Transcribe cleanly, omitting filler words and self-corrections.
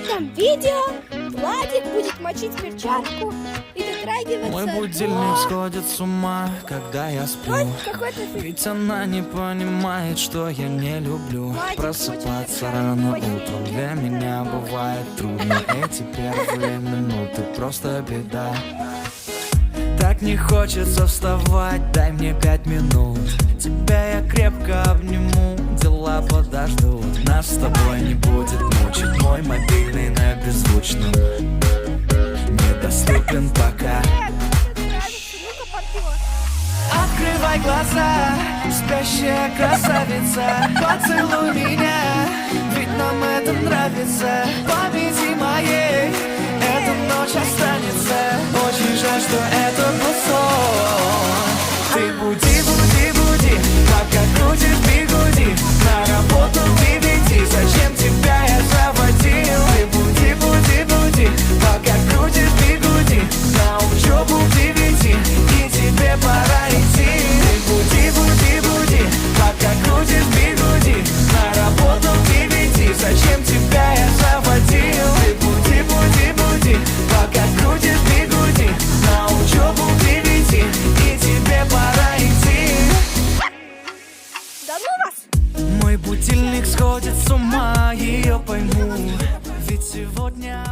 этом видео Владик будет мочить перчатку и дотрагиваться. Мой будильник сходит с ума, когда я сплю. Ведь она не понимает, что я не люблю просыпаться рано утром. Для меня бывает трудно. Эти первые минуты просто беда. Так не хочется вставать, дай мне 5 минут. Тебя я крепко обниму, дела подождут. Нас с тобой не будет мучить мой мобильный на беззвучном. Недоступен пока. Открывай глаза, спящая красавица. Поцелуй меня, ведь нам это нравится. Памяти моей эта ночь останется. Очень жаль, что это был сон. Ты буди, буди, буди, пока крутишь бигуди. На работу к 9, зачем тебя я заводил? Ты буди, буди, буди, пока крутишь бигуди. На учебу к 9, и тебе пора идти. Ты буди, буди, буди, пока крутишь бигуди. На работу к 9, зачем тебя я заводил? Ты буди, буди, буди, пока крутишь бигуди. На учебу к 9, и тебе пора идти. Да ну вас! Мой будильник сходит с ума, ее пойму. Ведь сегодня